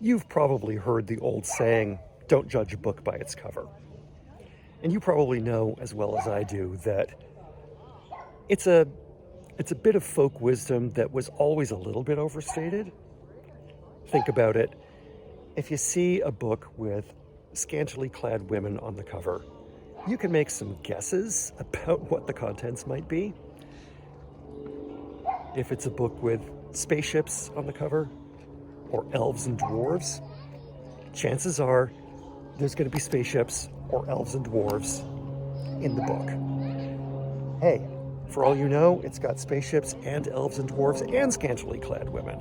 You've probably heard the old saying, don't judge a book by its cover. And you probably know as well as I do that it's a bit of folk wisdom that was always a little bit overstated. Think about it. If you see a book with scantily clad women on the cover, you can make some guesses about what the contents might be. If it's a book with spaceships on the cover, or elves and dwarves, chances are there's going to be spaceships or elves and dwarves in the book. Hey, for all you know, it's got spaceships and elves and dwarves and scantily clad women.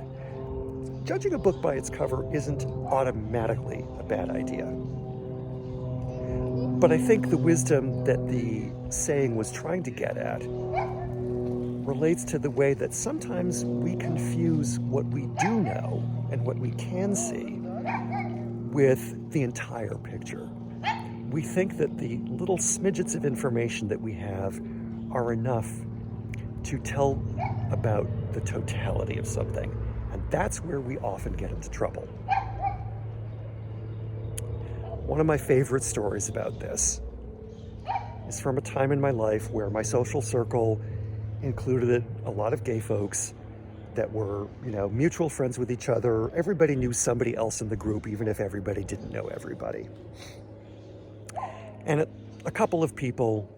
Judging a book by its cover isn't automatically a bad idea. But I think the wisdom that the saying was trying to get at relates to the way that sometimes we confuse what we do know and what we can see with the entire picture. We think that the little smidgets of information that we have are enough to tell about the totality of something, and that's where we often get into trouble. One of my favorite stories about this is from a time in my life where my social circle included a lot of gay folks that were, mutual friends with each other. Everybody knew somebody else in the group, even if everybody didn't know everybody. And a couple of people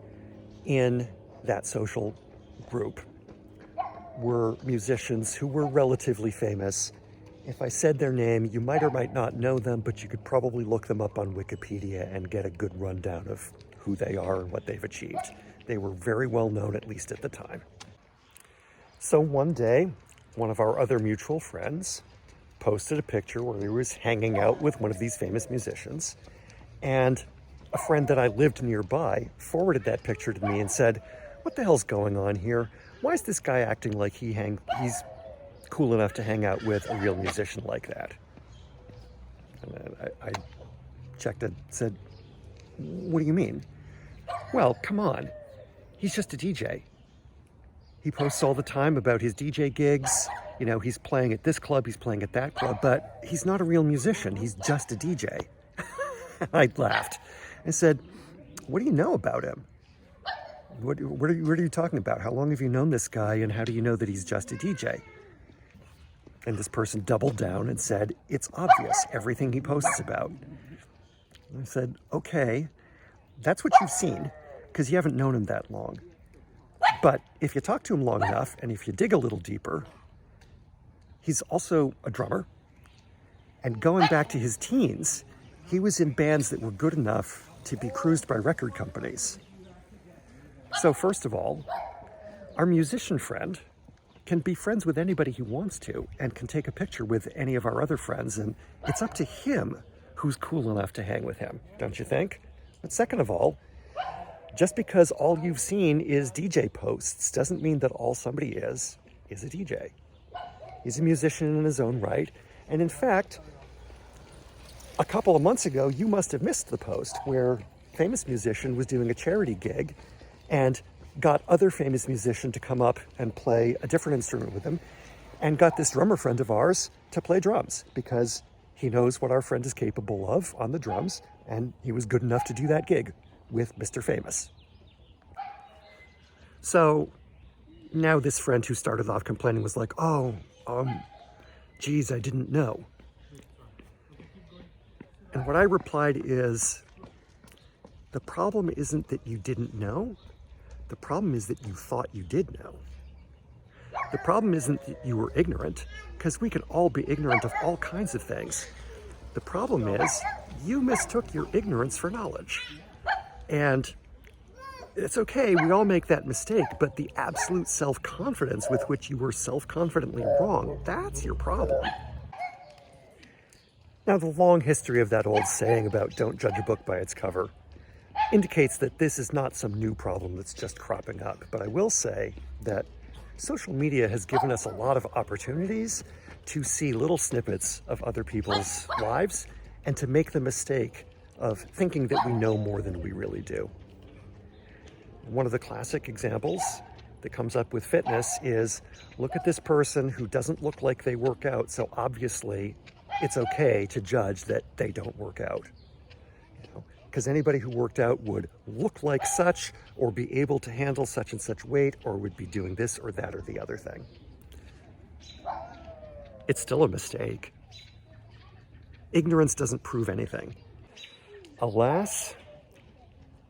in that social group were musicians who were relatively famous. If I said their name, you might or might not know them, but you could probably look them up on Wikipedia and get a good rundown of who they are and what they've achieved. They were very well known, at least at the time. So one day, one of our other mutual friends posted a picture where he was hanging out with one of these famous musicians, and a friend that I lived nearby forwarded that picture to me and said, "What the hell's going on here? Why is this guy acting like he's cool enough to hang out with a real musician like that?" And I checked and said, "What do you mean?" "Well, come on. He's just a DJ. He posts all the time about his DJ gigs. He's playing at this club, he's playing at that club, but he's not a real musician. He's just a DJ." I laughed and said, "What do you know about him? What are you talking about? How long have you known this guy, and how do you know that he's just a DJ?" And this person doubled down and said, "It's obvious, everything he posts about." And I said, "Okay, that's what you've seen, because you haven't known him that long. But if you talk to him long enough, and if you dig a little deeper, he's also a drummer. And going back to his teens, he was in bands that were good enough to be cruised by record companies. So first of all, our musician friend can be friends with anybody he wants to and can take a picture with any of our other friends, and it's up to him who's cool enough to hang with him, don't you think? But second of all, just because all you've seen is DJ posts doesn't mean that all somebody is a DJ. He's a musician in his own right, and in fact, a couple of months ago, you must have missed the post where a famous musician was doing a charity gig and got other famous musician to come up and play a different instrument with him, and got this drummer friend of ours to play drums because he knows what our friend is capable of on the drums, and he was good enough to do that gig with Mr. Famous. So now this friend who started off complaining was like, geez, I didn't know. And what I replied is, the problem isn't that you didn't know. The problem is that you thought you did know. The problem isn't that you were ignorant, because we can all be ignorant of all kinds of things. The problem is you mistook your ignorance for knowledge. And it's okay, we all make that mistake, but the absolute self-confidence with which you were self-confidently wrong, that's your problem. Now, the long history of that old saying about don't judge a book by its cover indicates that this is not some new problem that's just cropping up. But I will say that social media has given us a lot of opportunities to see little snippets of other people's lives and to make the mistake of thinking that we know more than we really do. One of the classic examples that comes up with fitness is, look at this person who doesn't look like they work out, so obviously it's okay to judge that they don't work out. Because anybody who worked out would look like such, or be able to handle such and such weight, or would be doing this or that or the other thing. It's still a mistake. Ignorance doesn't prove anything. Alas,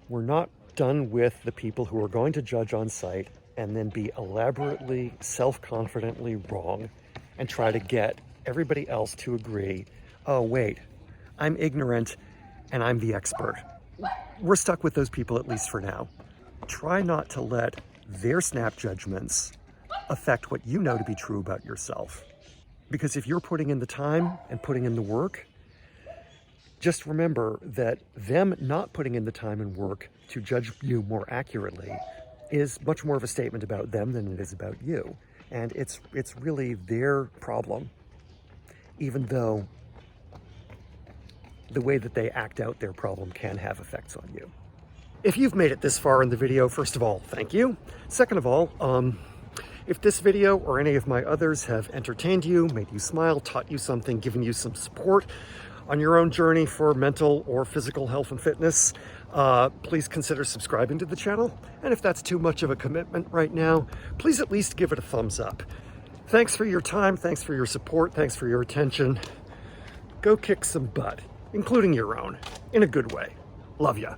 we're not done with the people who are going to judge on site and then be elaborately, self-confidently wrong and try to get everybody else to agree, oh wait, I'm ignorant and I'm the expert. We're stuck with those people, at least for now. Try not to let their snap judgments affect what you know to be true about yourself. Because if you're putting in the time and putting in the work, just remember that them not putting in the time and work to judge you more accurately is much more of a statement about them than it is about you. And it's really their problem, even though the way that they act out their problem can have effects on you. If you've made it this far in the video, first of all, thank you. Second of all, if this video or any of my others have entertained you, made you smile, taught you something, given you some support on your own journey for mental or physical health and fitness, please consider subscribing to the channel. And if that's too much of a commitment right now, please at least give it a thumbs up. Thanks for your time, thanks for your support, thanks for your attention. Go kick some butt, including your own, in a good way. Love ya.